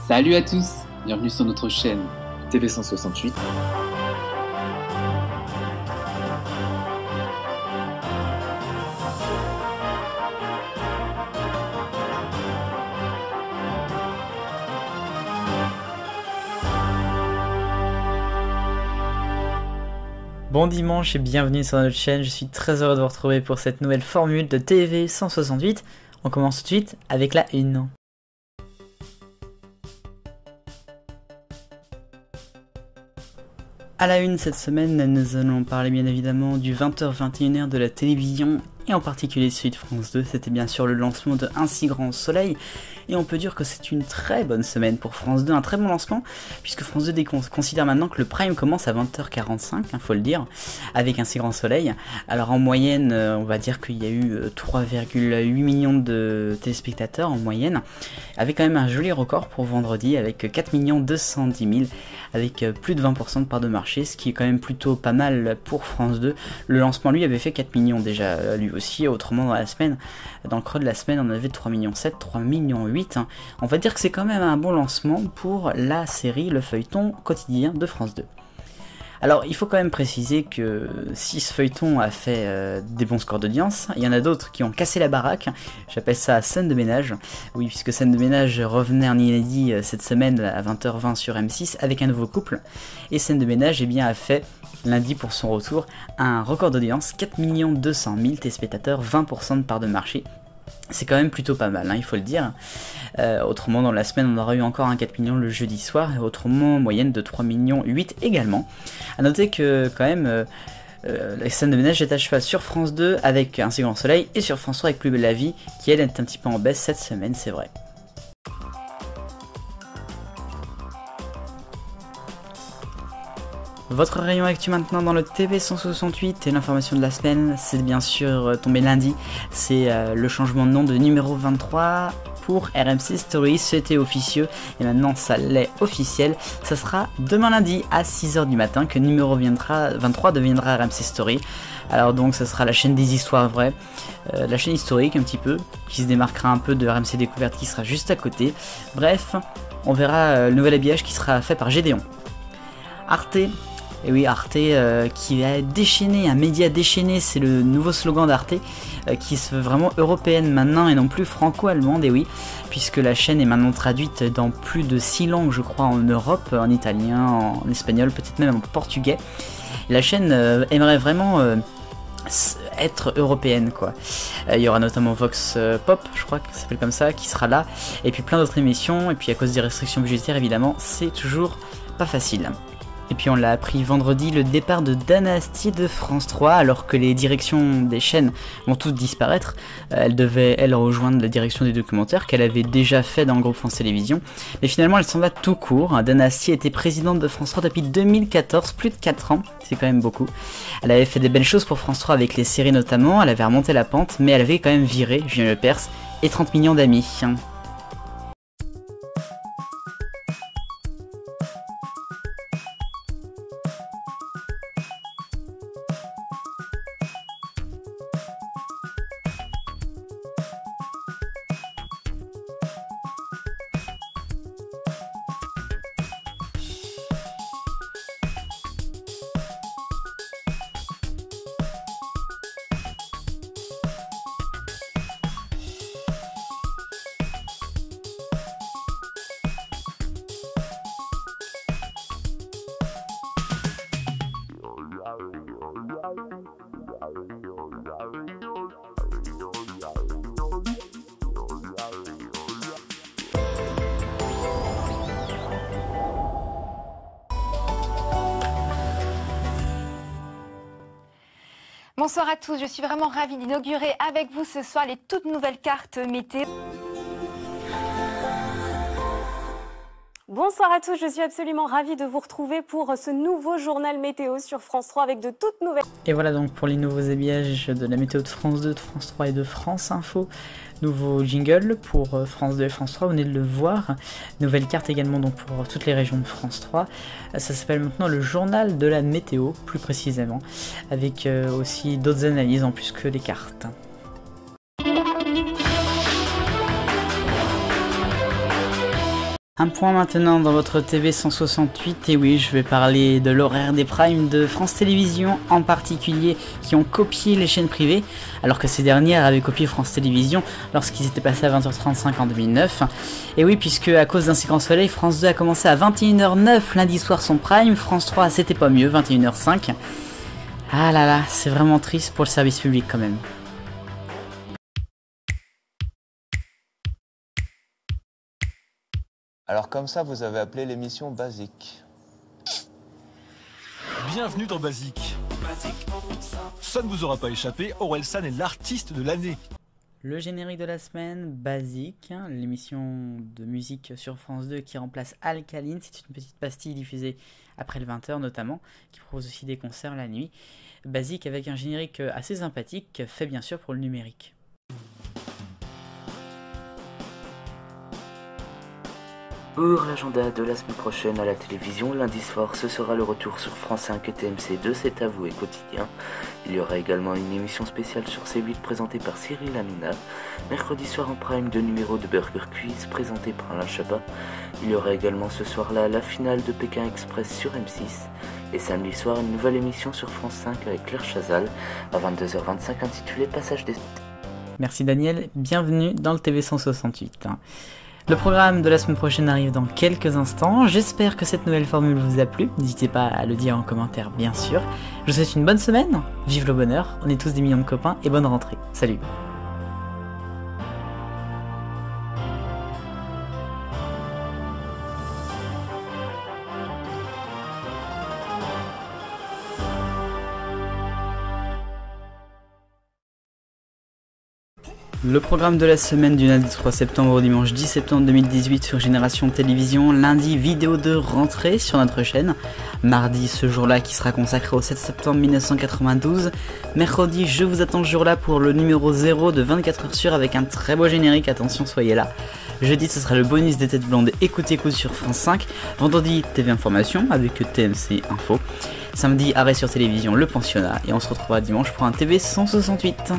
Salut à tous, bienvenue sur notre chaîne TV 168. Bon dimanche et bienvenue sur notre chaîne, je suis très heureux de vous retrouver pour cette nouvelle formule de TV 168. On commence tout de suite avec la 1. À la 1 cette semaine, nous allons parler bien évidemment du 20h-21h de la télévision et en particulier celui de France 2. C'était bien sûr le lancement de Un si grand soleil et on peut dire que c'est une très bonne semaine pour France 2, un très bon lancement puisque France 2 considère maintenant que le prime commence à 20h45, faut le dire, avec Un si grand soleil. Alors en moyenne, on va dire qu'il y a eu 3,8 millions de téléspectateurs en moyenne, avec quand même un joli record pour vendredi avec 4 210 000 avec plus de 20% de part de marché, ce qui est quand même plutôt pas mal pour France 2. Le lancement lui avait fait 4 millions déjà lui aussi, autrement dans la semaine, dans le creux de la semaine on avait 3 millions 7, 3 millions 8. On va dire que c'est quand même un bon lancement pour la série, le feuilleton quotidien de France 2. Alors il faut quand même préciser que si ce feuilleton a fait des bons scores d'audience, il y en a d'autres qui ont cassé la baraque. J'appelle ça scène de ménage. Oui, puisque scène de ménage revenait en inédit cette semaine à 20h20 sur M6 avec un nouveau couple. Et scène de ménage a fait lundi pour son retour un record d'audience, 4 200 000 téléspectateurs, 20% de part de marché. C'est quand même plutôt pas mal, il faut le dire. Autrement, dans la semaine, on aura eu encore un 4 millions le jeudi soir, et autrement, moyenne de 3 millions 8 également. A noter que, quand même, la scène de ménage est à cheval sur France 2 avec Un si grand soleil, et sur France 3 avec Plus belle la vie, qui elle est un petit peu en baisse cette semaine, c'est vrai. Votre rayon actu maintenant dans le TV 168 et l'information de la semaine, c'est bien sûr tombé lundi, c'est le changement de nom de numéro 23 pour RMC Story, c'était officieux et maintenant ça l'est officiel, ça sera demain lundi à 6h du matin que numéro 23 deviendra RMC Story. Alors donc ça sera la chaîne des histoires vraies, la chaîne historique un petit peu, qui se démarquera un peu de RMC Découverte qui sera juste à côté. Bref, on verra le nouvel habillage qui sera fait par Gédéon. Arte. Et oui, Arte qui a déchaîné, un média déchaîné, c'est le nouveau slogan d'Arte, qui se veut vraiment européenne maintenant et non plus franco-allemande, et oui, puisque la chaîne est maintenant traduite dans plus de 6 langues, je crois, en Europe, en italien, en espagnol, peut-être même en portugais. Et la chaîne aimerait vraiment être européenne, quoi. Il y aura notamment Vox Pop, je crois que ça s'appelle comme ça, qui sera là, et puis plein d'autres émissions, et puis à cause des restrictions budgétaires, évidemment, c'est toujours pas facile. Et puis on l'a appris vendredi, le départ de Dana Asti de France 3, alors que les directions des chaînes vont toutes disparaître. Elle devait, elle, rejoindre la direction des documentaires, qu'elle avait déjà fait dans le groupe France Télévisions. Mais finalement, elle s'en va tout court. Dana Asti était présidente de France 3 depuis 2014, plus de 4 ans, c'est quand même beaucoup. Elle avait fait des belles choses pour France 3 avec les séries notamment, elle avait remonté la pente, mais elle avait quand même viré Julien Lepers et 30 millions d'amis. Bonsoir à tous, je suis vraiment ravie d'inaugurer avec vous ce soir les toutes nouvelles cartes météo. Bonsoir à tous, je suis absolument ravie de vous retrouver pour ce nouveau journal météo sur France 3 avec de toutes nouvelles... Et voilà donc pour les nouveaux habillages de la météo de France 2, de France 3 et de France Info. Nouveau jingle pour France 2 et France 3, vous venez de le voir. Nouvelle carte également donc pour toutes les régions de France 3. Ça s'appelle maintenant le journal de la météo, plus précisément, avec aussi d'autres analyses en plus que les cartes. Un point maintenant dans votre TV 168, et oui, je vais parler de l'horaire des primes de France Télévisions, en particulier qui ont copié les chaînes privées, alors que ces dernières avaient copié France Télévisions lorsqu'ils étaient passés à 20h35 en 2009. Et oui, puisque à cause d'un si grand soleil, France 2 a commencé à 21h09 lundi soir son prime, France 3 c'était pas mieux, 21h05. Ah là là, c'est vraiment triste pour le service public quand même. Alors comme ça, vous avez appelé l'émission Basique. Bienvenue dans Basique. Ça ne vous aura pas échappé, Orelsan est l'artiste de l'année. Le générique de la semaine, Basique, l'émission de musique sur France 2 qui remplace Alkaline. C'est une petite pastille diffusée après le 20h notamment, qui propose aussi des concerts la nuit. Basique avec un générique assez sympathique, fait bien sûr pour le numérique. Pour l'agenda de la semaine prochaine à la télévision, lundi soir, ce sera le retour sur France 5 et TMC2, C'est à vous et quotidien. Il y aura également une émission spéciale sur C8 présentée par Cyril Hanouna. Mercredi soir en prime, 2 numéros de Burger Quiz présentés par Alain Chabat. Il y aura également ce soir-là la finale de Pékin Express sur M6. Et samedi soir, une nouvelle émission sur France 5 avec Claire Chazal à 22h25 intitulée Passage des... Merci Daniel, bienvenue dans le TV 168. Le programme de la semaine prochaine arrive dans quelques instants. J'espère que cette nouvelle formule vous a plu. N'hésitez pas à le dire en commentaire, bien sûr. Je vous souhaite une bonne semaine. Vive le bonheur. On est tous des millions de copains et bonne rentrée. Salut. Le programme de la semaine du lundi 3 septembre au dimanche 10 septembre 2018 sur Génération Télévision. Lundi, vidéo de rentrée sur notre chaîne. Mardi, ce jour-là qui sera consacré au 7 septembre 1992. Mercredi, je vous attends ce jour-là pour le numéro 0 de 24 heures sûres avec un très beau générique. Attention, soyez là. Jeudi, ce sera le bonus des têtes blondes Écoute sur France 5. Vendredi, TV Information avec TMC Info. Samedi, arrêt sur télévision, le pensionnat. Et on se retrouvera dimanche pour un TV 168.